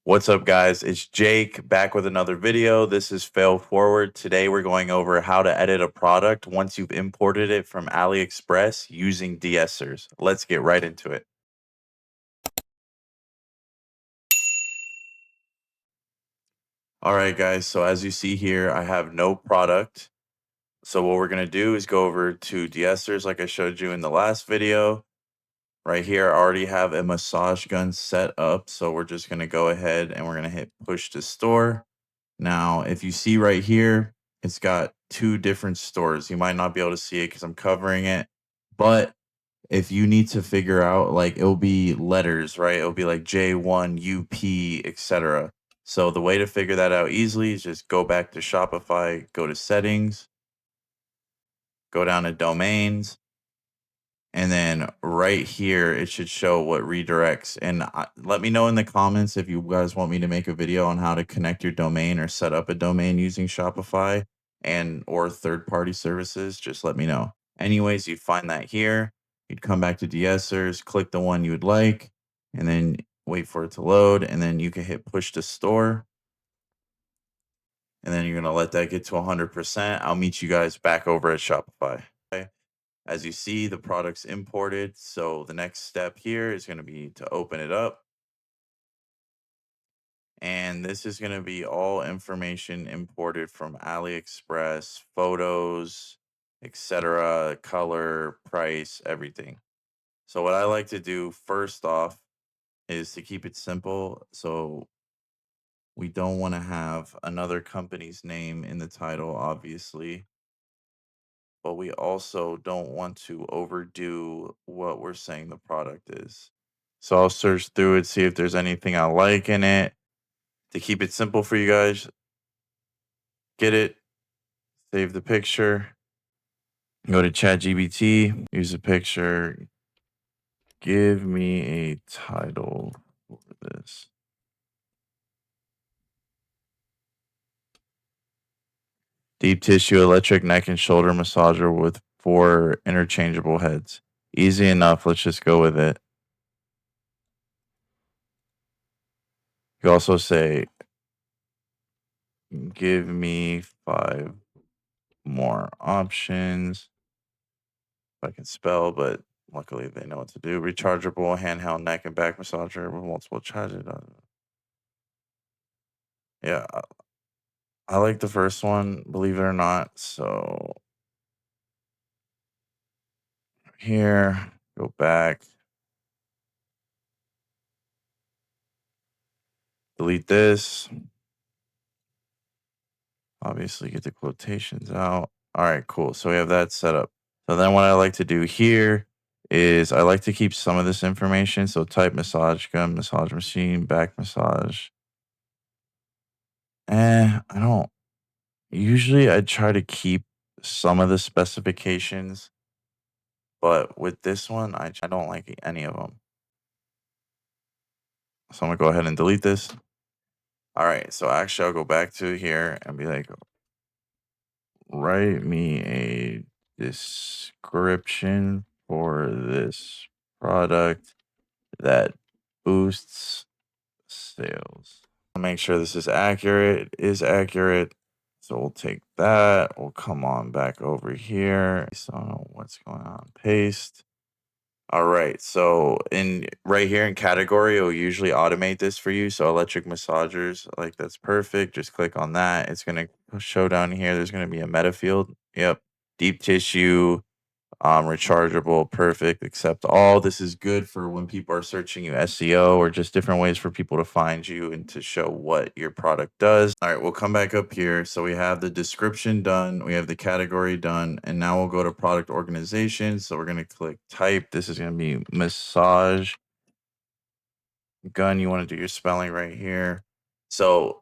What's up, guys? It's Jake back with another video. This is Fail Forward. Today, we're going over how to edit a product once you've imported it from AliExpress using de-essers. Let's get right into it. All right, guys. So as you see here, I have no product. So what we're going to do is go over to de-essers like I showed you in the last video. Right here, I already have a massage gun set up. So we're just going to go ahead and we're going to hit push to store. Now, if you see right here, it's got two different stores. You might not be able to see it because I'm covering it. But if you need to figure out, like, it'll be letters, right? It'll be like J1, UP, etc. So the way to figure that out easily is just go back to Shopify, go to settings, go down to domains, and then right here, it should show what redirects. And let me know in the comments if you guys want me to make a video on how to connect your domain or set up a domain using Shopify and or third-party services. Just let me know. Anyways, you'd find that here. You'd come back to de-essers, click the one you would like, and then wait for it to load. And then you can hit push to store. And then you're going to let that get to 100%. I'll meet you guys back over at Shopify. As you see, the product's imported. So the next step here is going to be to open it up. And this is going to be all information imported from AliExpress, photos, etc., color, price, everything. So what I like to do first off is to keep it simple. So we don't want to have another company's name in the title, obviously. But we also don't want to overdo what we're saying the product is. So I'll search through it, see if there's anything I like in it. To keep it simple for you guys, get it, save the picture, go to ChatGPT, use a picture, give me a title for this. Deep tissue electric neck and shoulder massager with 4 interchangeable heads. Easy enough. Let's just go with it. You also say, give me 5 more options. If I can spell, but luckily they know what to do. Rechargeable handheld neck and back massager with multiple charges. Yeah, I like the first one, believe it or not. So here, go back, delete this. Obviously, get the quotations out. All right, cool. So we have that set up. So then what I like to do here is I like to keep some of this information. So type massage gun, massage machine, back massage. I don't. Usually I try to keep some of the specifications, but with this one, I don't like any of them. So I'm gonna go ahead and delete this. All right, so actually I'll go back to here and be like, write me a description for this product that boosts sales. I'll make sure this is accurate. It is accurate. So we'll take that. We'll come on back over here. So what's going on? Paste. All right. So in right here in category, it'll usually automate this for you. So electric massagers, like that's perfect. Just click on that. It's gonna show down here. There's gonna be a meta field. Yep. Deep tissue, rechargeable, perfect, accept all. This is good for when people are searching you SEO or just different ways for people to find you and to show what your product does. All right, we'll come back up here. So we have the description done, we have the category done, and now we'll go to product organization. So we're going to click type. This is going to be massage gun. You want to do your spelling right here. So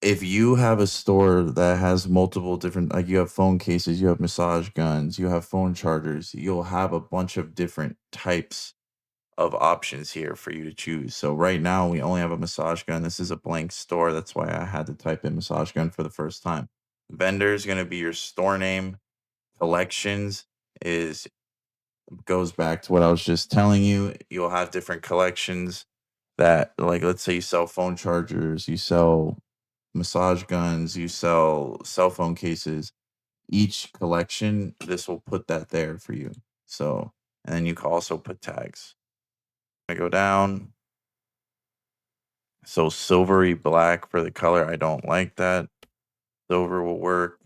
if you have a store that has multiple different, like you have phone cases, you have massage guns, you have phone chargers, you'll have a bunch of different types of options here for you to choose. So right now we only have a massage gun. This is a blank store. That's why I had to type in massage gun for the first time. Vendor is going to be your store name. Collections is goes back to what I was just telling you. You'll have different collections. that, like, let's say you sell phone chargers, you sell massage guns, you sell cell phone cases, each collection, this will put that there for you. So, and then you can also put tags. I go down. So silvery black for the color, I don't like that. Silver will work.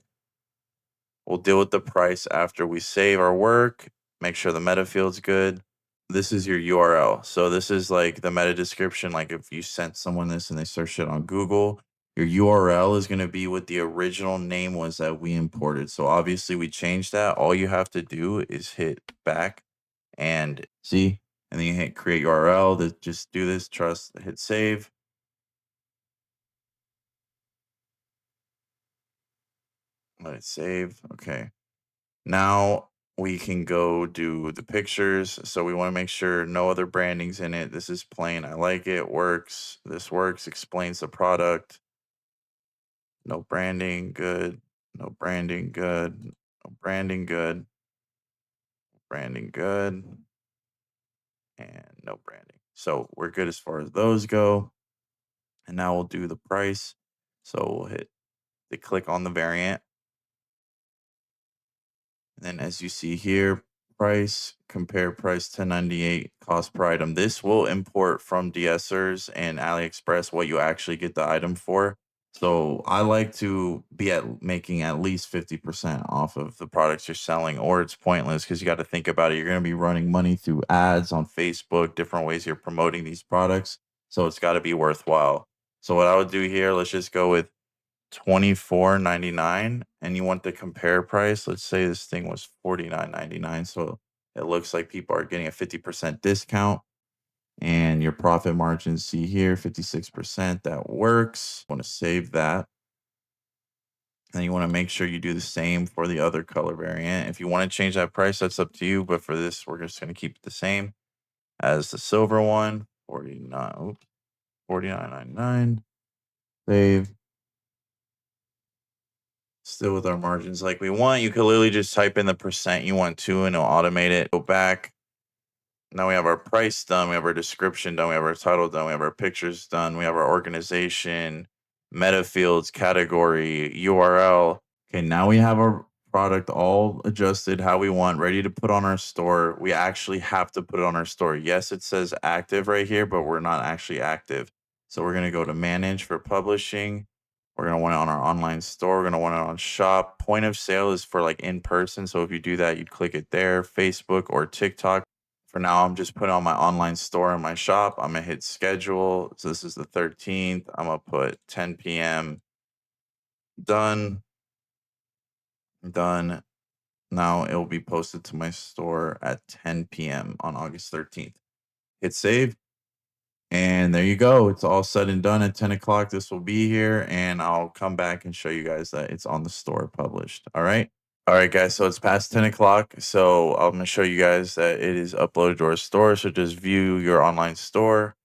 We'll deal with the price after we save our work. Make sure the meta field's good. This is your URL. So this is like the meta description. Like if you sent someone this and they search it on Google, your URL is going to be what the original name was that we imported. So obviously we changed that. All you have to do is hit back and see, and then you hit create URL. Just do this, trust, hit save. Let it save. Okay. Now we can go do the pictures. So we want to make sure no other branding's in it. This is plain. I like it. Works. This works. Explains the product. No branding. Good. No branding. Good. No branding. Good. Branding. Good. And no branding. So we're good as far as those go. And now we'll do the price. So we'll hit the click on the variant. And then as you see here, price, compare price 1098 cost per item. This will import from DSers and AliExpress what you actually get the item for. So I like to be at making at least 50% off of the products you're selling, or it's pointless because you got to think about it. You're going to be running money through ads on Facebook, different ways you're promoting these products. So it's got to be worthwhile. So what I would do here, let's just go with 24.99, and you want the compare price. Let's say this thing was 49.99, so it looks like people are getting a 50% discount. And your profit margin, see here, 56%. That works. Want to save that. And you want to make sure you do the same for the other color variant. If you want to change that price, that's up to you. But for this, we're just going to keep it the same as the silver one. 49.99. Save. Still with our margins like we want. You could literally just type in the percent you want to, and it'll automate it. Go back. Now we have our price done. We have our description done. We have our title done. We have our pictures done. We have our organization, meta fields, category, URL. Okay, now we have our product all adjusted how we want, ready to put on our store. We actually have to put it on our store. Yes, it says active right here, but we're not actually active. So we're going to go to manage for publishing. We're going to want it on our online store. We're going to want it on shop. Point of sale is for like in person. So if you do that, you'd click it there, Facebook or TikTok. For now, I'm just putting on my online store in my shop. I'm going to hit schedule. So this is the 13th. I'm going to put 10 p.m. Done. Done. Now it will be posted to my store at 10 p.m. on August 13th. Hit save. And there you go. It's all said and done at 10 o'clock. This will be here, and I'll come back and show you guys that it's on the store published. All right. All right, guys. So it's past 10 o'clock. So I'm going to show you guys that it is uploaded to our store. So just view your online store.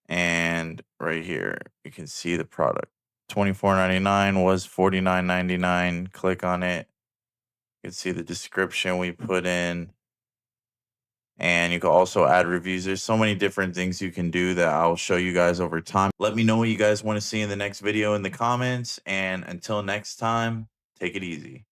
And right here, you can see the product. $24.99 was $49.99. Click on it. You can see the description we put in. And you can also add reviews. There's so many different things you can do that I'll show you guys over time. Let me know what you guys want to see in the next video in the comments. And until next time, take it easy.